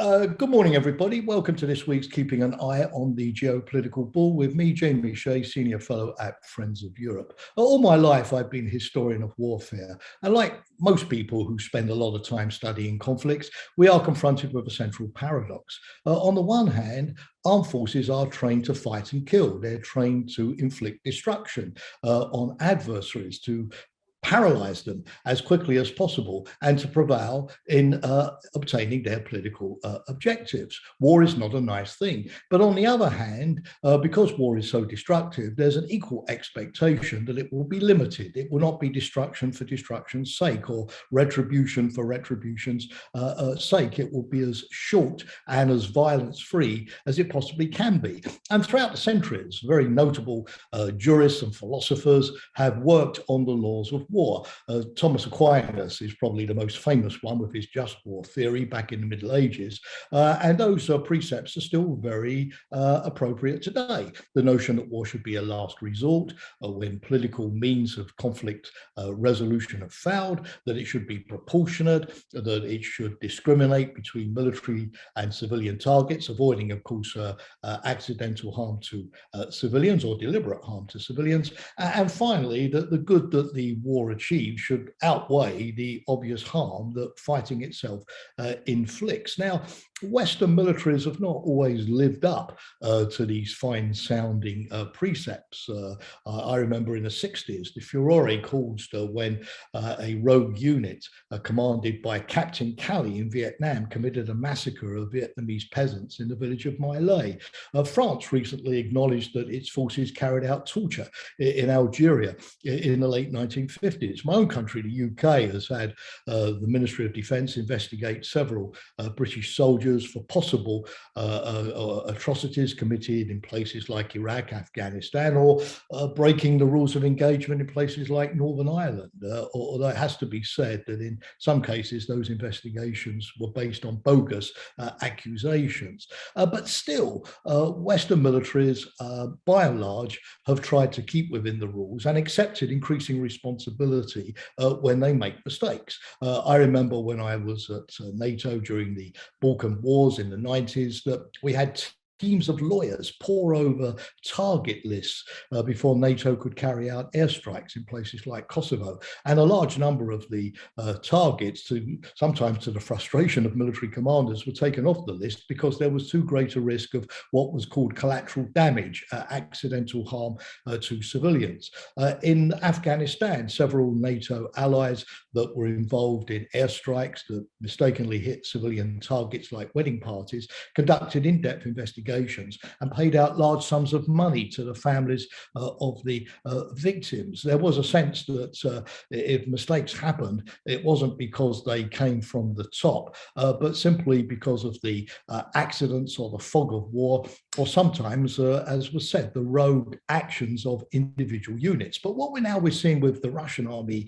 Good morning, everybody. Welcome to this week's Keeping an Eye on the Geopolitical Ball with me, Shea, Senior Fellow at Friends of Europe. All my life, I've been a historian of warfare. And like most people who spend a lot of time studying conflicts, we are confronted with a central paradox. On the one hand, armed forces are trained to fight and kill. They're trained to inflict destruction on adversaries, to paralyze them as quickly as possible and to prevail in obtaining their political objectives. War is not a nice thing. But on the other hand, because war is so destructive, there's an equal expectation that it will be limited. It will not be destruction for destruction's sake or retribution for retribution's sake. It will be as short and as violence-free as it possibly can be. And throughout the centuries, very notable jurists and philosophers have worked on the laws of war. Thomas Aquinas is probably the most famous one with his just war theory back in the Middle Ages. And those precepts are still very appropriate today. The notion that war should be a last resort when political means of conflict resolution have failed, that it should be proportionate, that it should discriminate between military and civilian targets, avoiding, of course, accidental harm to civilians or deliberate harm to civilians. And finally, that the good that the war achieved should outweigh the obvious harm that fighting itself inflicts. Now, Western militaries have not always lived up to these fine-sounding precepts. I remember in the 60s, the furore caused when a rogue unit commanded by Captain Calley in Vietnam committed a massacre of Vietnamese peasants in the village of My Lai. France recently acknowledged that its forces carried out torture in Algeria in the late 1950s. My own country, the UK, has had the Ministry of Defence investigate several British soldiers for possible atrocities committed in places like Iraq, Afghanistan, or breaking the rules of engagement in places like Northern Ireland. Although it has to be said that in some cases those investigations were based on bogus accusations. But still, Western militaries, by and large, have tried to keep within the rules and accepted increasing responsibility when they make mistakes. I remember when I was at NATO during the Balkan Wars in the 90s that we had teams of lawyers pore over target lists before NATO could carry out airstrikes in places like Kosovo. And a large number of the targets, sometimes to the frustration of military commanders, were taken off the list because there was too great a risk of what was called collateral damage, accidental harm to civilians. In Afghanistan, several NATO allies that were involved in airstrikes that mistakenly hit civilian targets like wedding parties conducted in-depth investigations and paid out large sums of money to the families of the victims. There was a sense that if mistakes happened, it wasn't because they came from the top, but simply because of the accidents or the fog of war, or sometimes, as was said, the rogue actions of individual units. But what we're seeing with the Russian army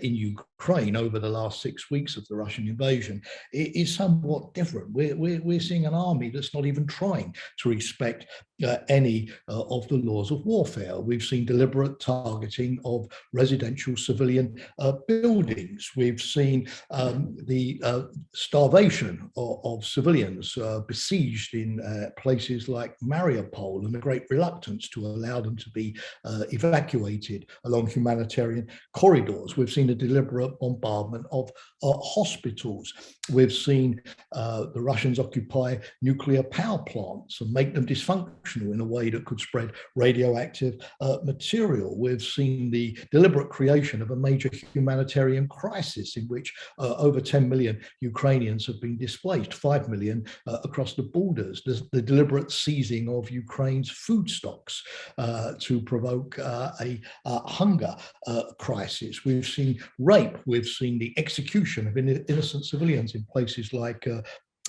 in Ukraine over the last 6 weeks of the Russian invasion is somewhat different. We're seeing an army that's not even trying to respect any of the laws of warfare. We've seen deliberate targeting of residential civilian buildings. We've seen the starvation of civilians besieged in places like Mariupol, and the great reluctance to allow them to be evacuated along humanitarian corridors. We've seen a deliberate bombardment of hospitals. We've seen the Russians occupy nuclear power plants and make them dysfunctional in a way that could spread radioactive material. We've seen the deliberate creation of a major humanitarian crisis in which over 10 million Ukrainians have been displaced, 5 million across the borders. There's the deliberate seizing of Ukraine's food stocks to provoke a hunger crisis. We've seen rape. We've seen the execution of innocent civilians in places like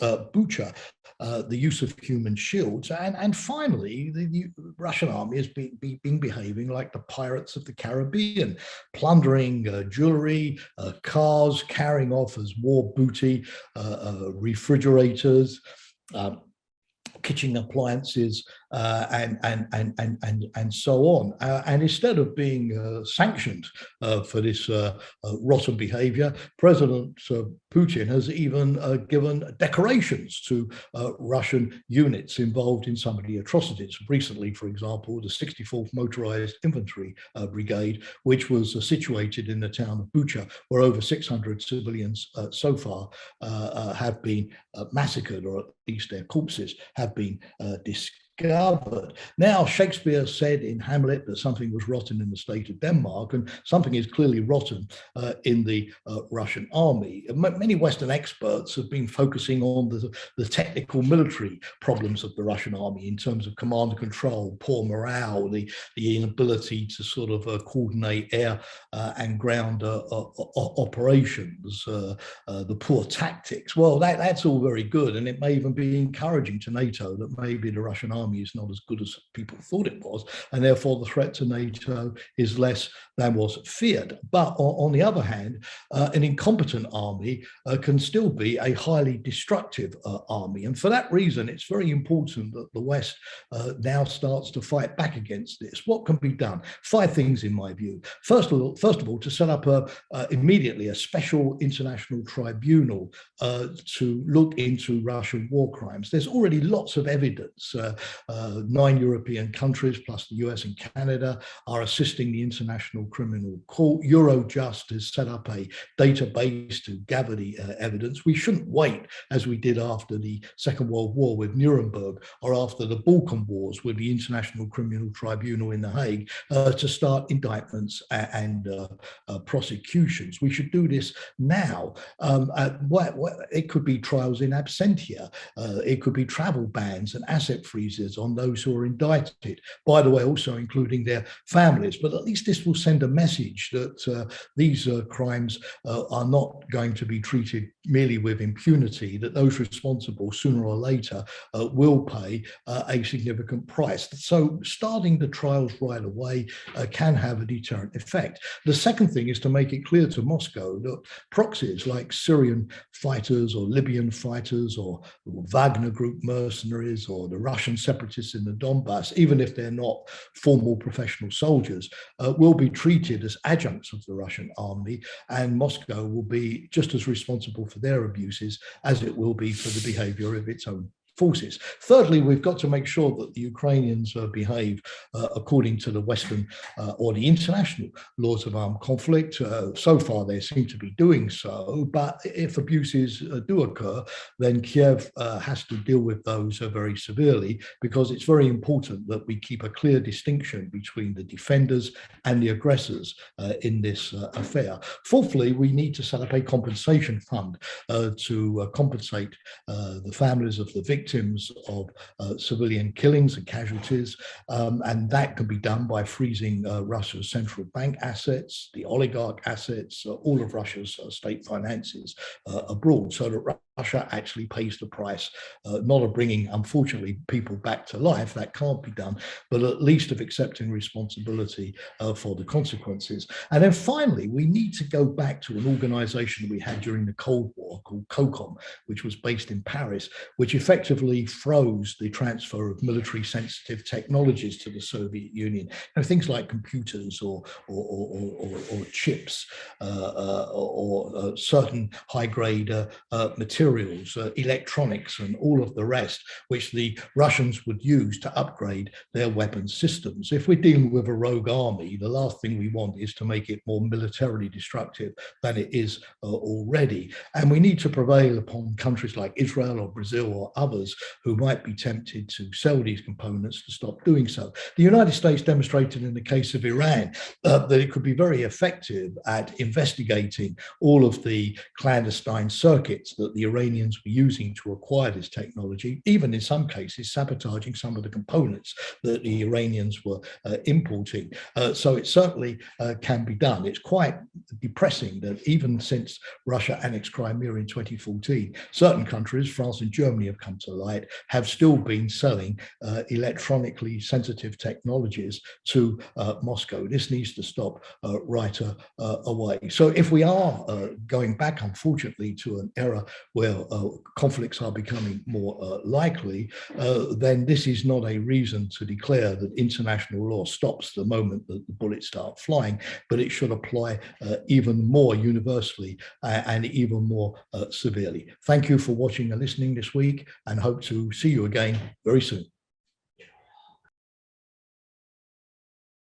Bucha, the use of human shields, and finally, the Russian army has been behaving like the pirates of the Caribbean, plundering jewelry, cars, carrying off as war booty, refrigerators, kitchen appliances, and so on. And instead of being sanctioned for this rotten behavior, President Putin has even given decorations to Russian units involved in some of the atrocities. Recently, for example, the 64th Motorized Infantry Brigade, which was situated in the town of Bucha, where over 600 civilians so far have been massacred, or at least their corpses have been discovered. Now, Shakespeare said in Hamlet that something was rotten in the state of Denmark, and something is clearly rotten in the Russian army. Many Western experts have been focusing on the technical military problems of the Russian army in terms of command and control, poor morale, the inability to sort of coordinate air and ground operations, the poor tactics. Well, that's all very good, and it may even be encouraging to NATO that maybe the Russian army is not as good as people thought it was, and therefore the threat to NATO is less than was feared. But on the other hand, an incompetent army can still be a highly destructive army, and for that reason, it's very important that the West now starts to fight back against this. What can be done? 5 things, in my view. First of all, to set up immediately a special international tribunal to look into Russian war crimes. There's already lots of evidence. 9 European countries, plus the US and Canada, are assisting the International Criminal Court. Eurojust has set up a database to gather the evidence. We shouldn't wait, as we did after the Second World War with Nuremberg, or after the Balkan Wars with the International Criminal Tribunal in The Hague, to start indictments and prosecutions. We should do this now. It could be trials in absentia. It could be travel bans and asset freezes on those who are indicted, by the way, also including their families. But at least this will send a message that these crimes are not going to be treated merely with impunity, that those responsible sooner or later will pay a significant price. So starting the trials right away can have a deterrent effect. The second thing is to make it clear to Moscow that proxies like Syrian fighters or Libyan fighters or Wagner Group mercenaries or the Russian separatists in the Donbass, even if they're not formal professional soldiers, will be treated as adjuncts of the Russian army, and Moscow will be just as responsible for their abuses as it will be for the behavior of its own forces. Thirdly, we've got to make sure that the Ukrainians behave according to the Western or the international laws of armed conflict. So far, they seem to be doing so, but if abuses do occur, then Kiev has to deal with those very severely, because it's very important that we keep a clear distinction between the defenders and the aggressors in this affair. Fourthly, we need to set up a compensation fund to compensate the families of the victims of civilian killings and casualties, and that can be done by freezing Russia's central bank assets, the oligarch assets, all of Russia's state finances abroad, so that Russia actually pays the price, not of bringing, unfortunately, people back to life, that can't be done, but at least of accepting responsibility for the consequences. And then finally, we need to go back to an organization we had during the Cold War called Cocom, which was based in Paris, which effectively froze the transfer of military sensitive technologies to the Soviet Union. Things like computers or chips or certain high-grade materials, electronics and all of the rest, which the Russians would use to upgrade their weapons systems. If we're dealing with a rogue army, the last thing we want is to make it more militarily destructive than it is already. And we need to prevail upon countries like Israel or Brazil or others who might be tempted to sell these components to stop doing so. The United States demonstrated in the case of Iran that it could be very effective at investigating all of the clandestine circuits that the Iranians were using to acquire this technology, even in some cases sabotaging some of the components that the Iranians were importing. So it certainly can be done. It's quite depressing that even since Russia annexed Crimea in 2014, certain countries, France and Germany, have come to light, have still been selling electronically sensitive technologies to Moscow. This needs to stop right away. So if we are going back, unfortunately, to an era where where conflicts are becoming more likely, then this is not a reason to declare that international law stops the moment that the bullets start flying, but it should apply even more universally and even more severely. Thank you for watching and listening this week, and hope to see you again very soon.